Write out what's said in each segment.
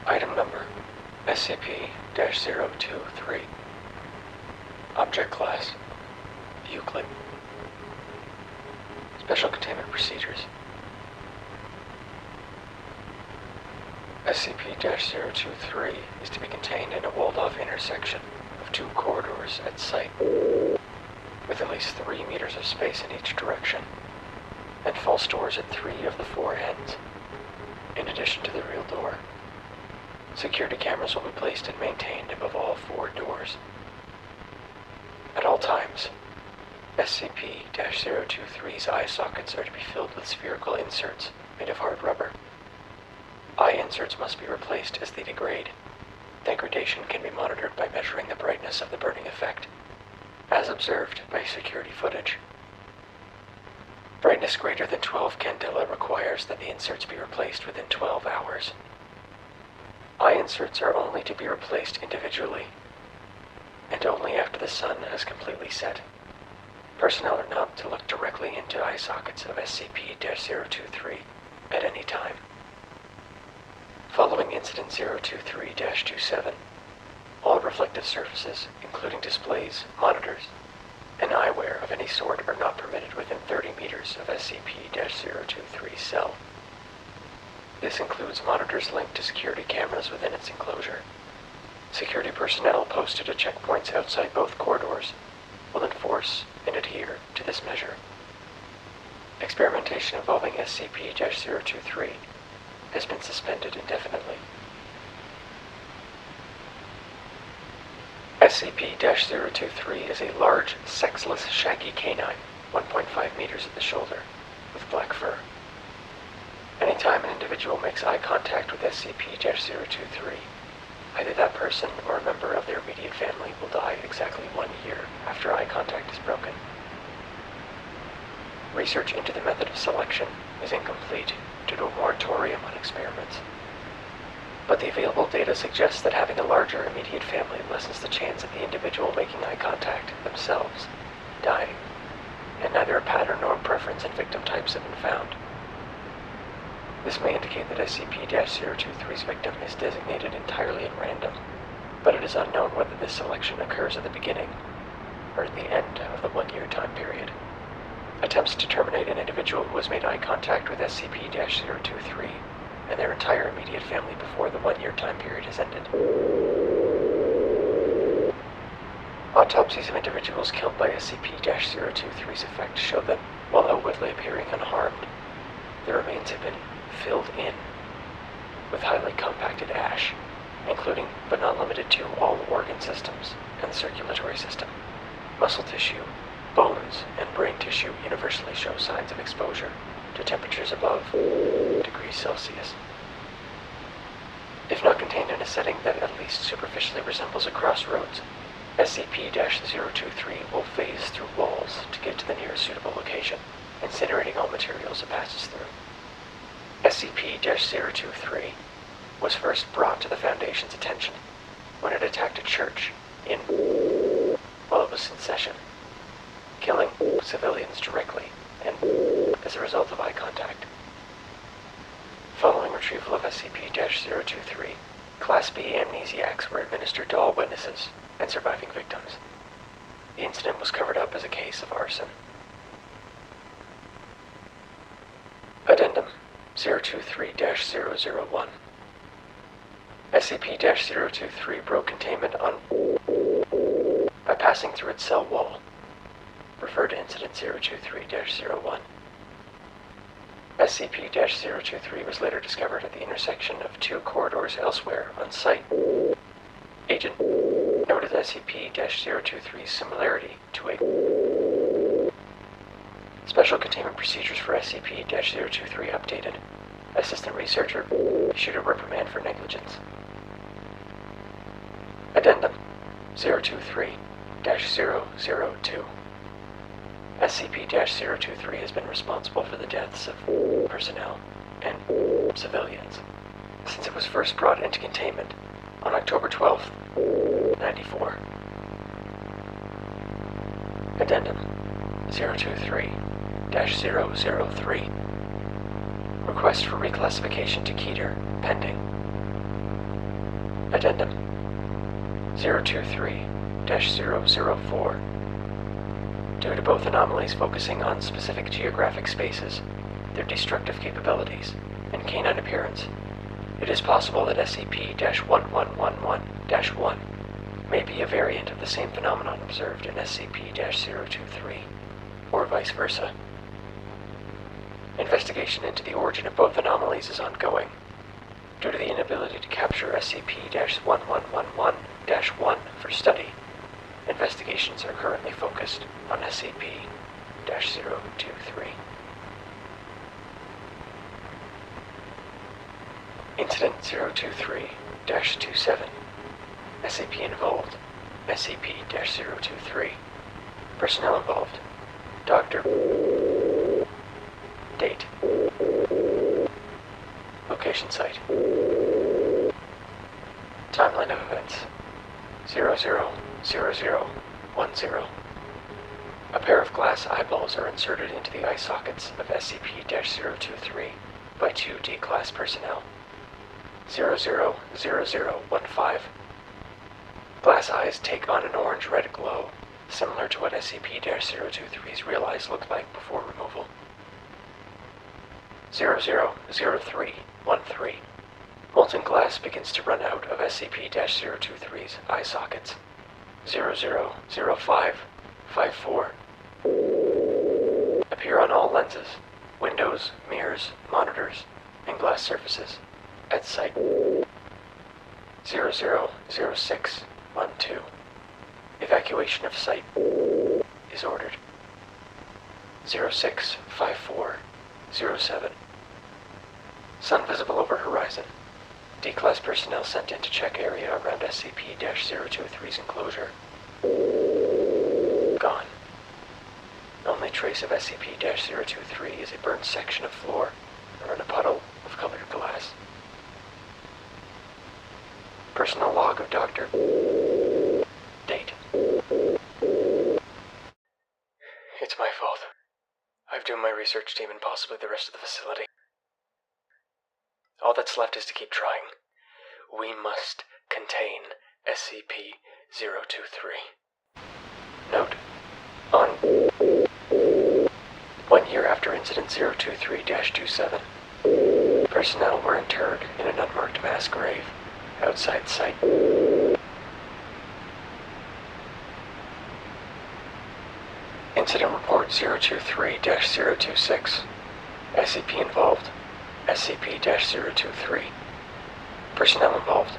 Item number SCP-023. Object Class Euclid. Special Containment Procedures. SCP-023 is to be contained in a walled-off intersection of two corridors at site, with at least 3 meters of space in each direction, and false doors at 3 of the 4 ends, in addition to the real door. Security cameras will be placed and maintained above all 4 doors. At all times, SCP-023's eye sockets are to be filled with spherical inserts made of hard rubber. Eye inserts must be replaced as they degrade. Degradation can be monitored by measuring the brightness of the burning effect, as observed by security footage. Brightness greater than 12 candela requires that the inserts be replaced within 12 hours. Eye inserts are only to be replaced individually, and only after the sun has completely set. Personnel are not to look directly into eye sockets of SCP-023 at any time. Following Incident 023-27, all reflective surfaces, including displays, monitors, and eyewear of any sort are not permitted within 30 meters of SCP-023's cell. This includes monitors linked to security cameras within its enclosure. Security personnel posted at checkpoints outside both corridors will enforce and adhere to this measure. Experimentation involving SCP-023 has been suspended indefinitely. SCP-023 is a large, sexless, shaggy canine, 1.5 meters at the shoulder, with black fur. Anytime an individual makes eye contact with SCP-023, either that person or a member of their immediate family will die exactly 1 year after eye contact is broken. Research into the method of selection is incomplete due to a moratorium on experiments, but the available data suggests that having a larger immediate family lessens the chance of the individual making eye contact themselves dying, and neither a pattern nor preference in victim types have been found. This may indicate that SCP-023's victim is designated entirely at random, but it is unknown whether this selection occurs at the beginning or at the end of the 1-year time period. Attempts to terminate an individual who has made eye contact with SCP-023 and their entire immediate family before the 1-year time period has ended. Autopsies of individuals killed by SCP-023's effect show that, while outwardly appearing unharmed, their remains have been filled in with highly compacted ash, including but not limited to all organ systems and the circulatory system. Muscle tissue, bones, and brain tissue universally show signs of exposure to temperatures above degrees Celsius. If not contained in a setting that at least superficially resembles a crossroads, SCP-023 will phase through walls to get to the nearest suitable location, incinerating all materials it passes through. SCP-023 was first brought to the Foundation's attention when it attacked a church while it was in session, killing civilians directly and as a result of eye contact. Following retrieval of SCP-023, Class B amnesiacs were administered to all witnesses and surviving victims. The incident was covered up as a case of arson. Addendum 023-001. SCP-023 broke containment by passing through its cell wall. Refer to Incident 023-01. SCP-023 was later discovered at the intersection of 2 corridors elsewhere on site. Agent noted SCP-023's similarity to a Special Containment Procedures for SCP-023 updated. Assistant Researcher issued a reprimand for negligence. Addendum 023-002. SCP-023 has been responsible for the deaths of personnel and civilians since it was first brought into containment on October 12, 1994. Addendum 023-003. Request for reclassification to Keter pending. Addendum 023-004. Due to both anomalies focusing on specific geographic spaces, their destructive capabilities, and canine appearance, it is possible that SCP-1111-1 may be a variant of the same phenomenon observed in SCP-023, or vice versa. Investigation into the origin of both anomalies is ongoing. Due to the inability to capture SCP-1111-1 for study, investigations are currently focused on SCP-023. Incident 023-27. SCP involved. SCP-023. Personnel involved. Dr. Date. Location site. Timeline of events. 000010. A pair of glass eyeballs are inserted into the eye sockets of SCP-023 by 2 D-Class personnel. 000015. Glass eyes take on an orange-red glow, similar to what SCP-023's real eyes looked like before removal. 000313. Molten glass begins to run out of SCP-023's eye sockets. 000554. Appear on all lenses, windows, mirrors, monitors, and glass surfaces at site. 000612. Evacuation of site is ordered. 065407. Sun visible over horizon. D-Class personnel sent in to check area around SCP-023's enclosure. Gone. Only trace of SCP-023 is a burnt section of floor or in a puddle of colored glass. Personal log of Dr. Date. It's my fault. I've doomed my research team and possibly the rest of the facility. All that's left is to keep trying. We must contain SCP-023. Note: on 1 year after Incident 023-27, personnel were interred in an unmarked mass grave outside site. Incident Report 023-026. SCP involved. SCP-023. Personnel involved.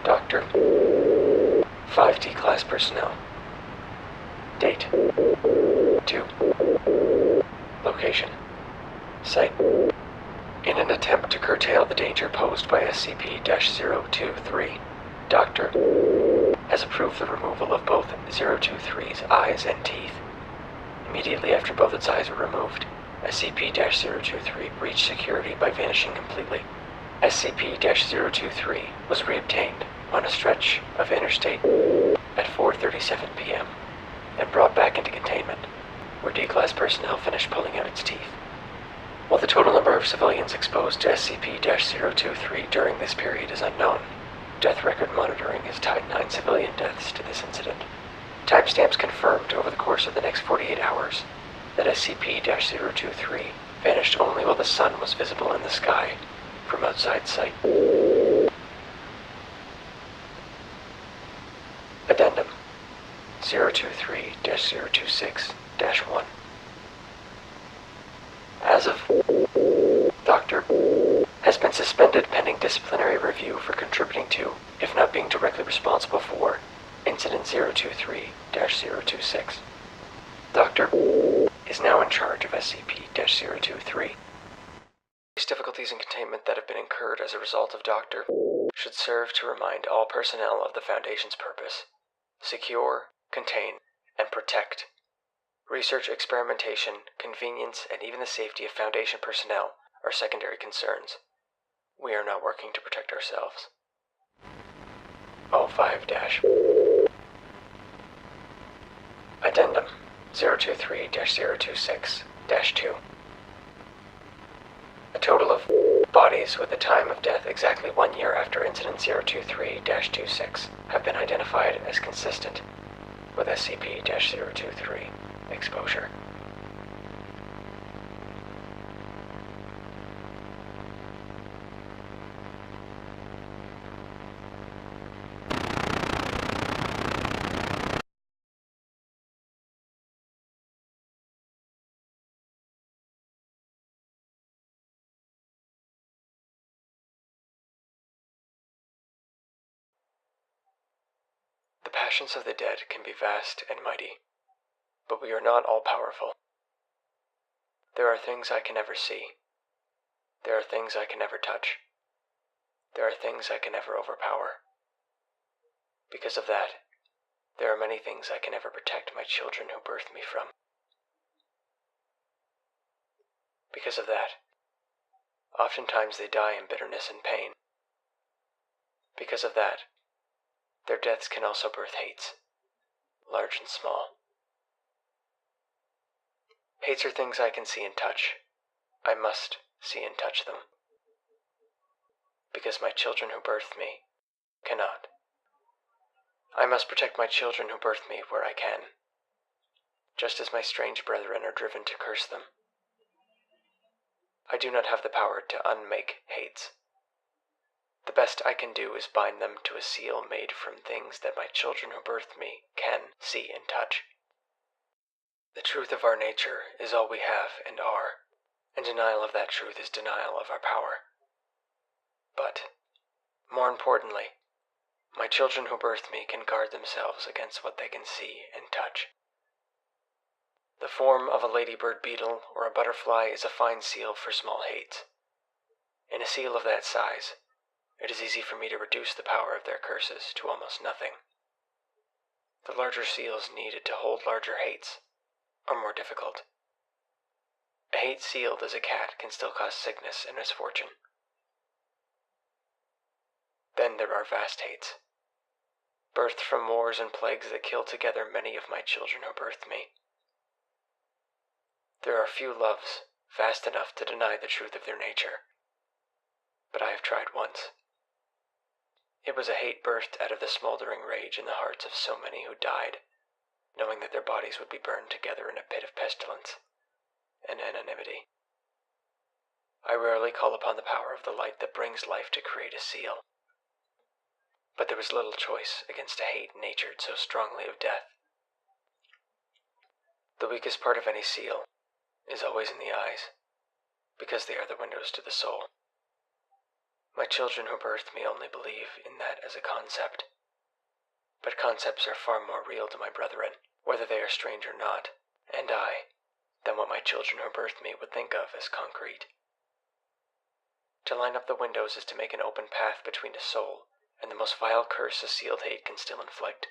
Dr. 5 D-Class personnel. Date. 2. Location. Site. In an attempt to curtail the danger posed by SCP-023, Dr. has approved the removal of both 023's eyes and teeth. Immediately after both its eyes were removed, SCP-023 breached security by vanishing completely. SCP-023 was reobtained on a stretch of interstate at 4:37 p.m. and brought back into containment, where D-Class personnel finished pulling out its teeth. While the total number of civilians exposed to SCP-023 during this period is unknown, death record monitoring has tied 9 civilian deaths to this incident. Timestamps confirmed over the course of the next 48 hours that SCP-023 vanished only while the sun was visible in the sky from outside site. Addendum 023-026-1. As of Dr. has been suspended pending disciplinary review for contributing to, if not being directly responsible for, Incident 023-026. Dr. is now in charge of SCP-023. These difficulties in containment that have been incurred as a result of Dr. should serve to remind all personnel of the Foundation's purpose: secure, contain, and protect. Research, experimentation, convenience, and even the safety of Foundation personnel are secondary concerns. We are not working to protect ourselves. O5- Addendum 023-026-2. A total of bodies with the time of death exactly 1 year after Incident 023-26 have been identified as consistent with SCP-023 exposure. The passions of the dead can be vast and mighty, but we are not all-powerful. There are things I can never see. There are things I can never touch. There are things I can never overpower. Because of that, there are many things I can never protect my children who birthed me from. Because of that, oftentimes they die in bitterness and pain. Because of that, their deaths can also birth hates, large and small. Hates are things I can see and touch. I must see and touch them. Because my children who birthed me cannot. I must protect my children who birthed me where I can, just as my strange brethren are driven to curse them. I do not have the power to unmake hates. The best I can do is bind them to a seal made from things that my children who birthed me can see and touch. The truth of our nature is all we have and are, and denial of that truth is denial of our power. But, more importantly, my children who birthed me can guard themselves against what they can see and touch. The form of a ladybird beetle or a butterfly is a fine seal for small hates. In a seal of that size, it is easy for me to reduce the power of their curses to almost nothing. The larger seals needed to hold larger hates are more difficult. A hate sealed as a cat can still cause sickness and misfortune. Then there are vast hates, birthed from wars and plagues that killed together many of my children who birthed me. There are few loves vast enough to deny the truth of their nature, but I have tried once. It was a hate birthed out of the smoldering rage in the hearts of so many who died, knowing that their bodies would be burned together in a pit of pestilence and anonymity. I rarely call upon the power of the light that brings life to create a seal, but there was little choice against a hate natured so strongly of death. The weakest part of any seal is always in the eyes, because they are the windows to the soul. My children who birthed me only believe in that as a concept, but concepts are far more real to my brethren, whether they are strange or not, and I, than what my children who birthed me would think of as concrete. To line up the windows is to make an open path between a soul and the most vile curse a sealed hate can still inflict.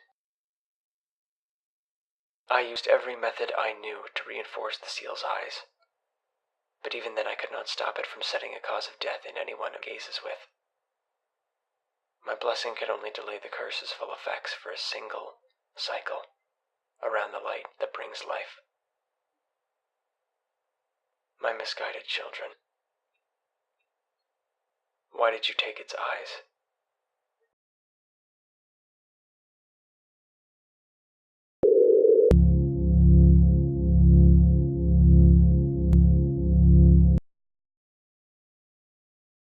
I used every method I knew to reinforce the seal's eyes, but even then I could not stop it from setting a cause of death in anyone it gazes with. My blessing could only delay the curse's full effects for a single cycle around the light that brings life. My misguided children. Why did you take its eyes?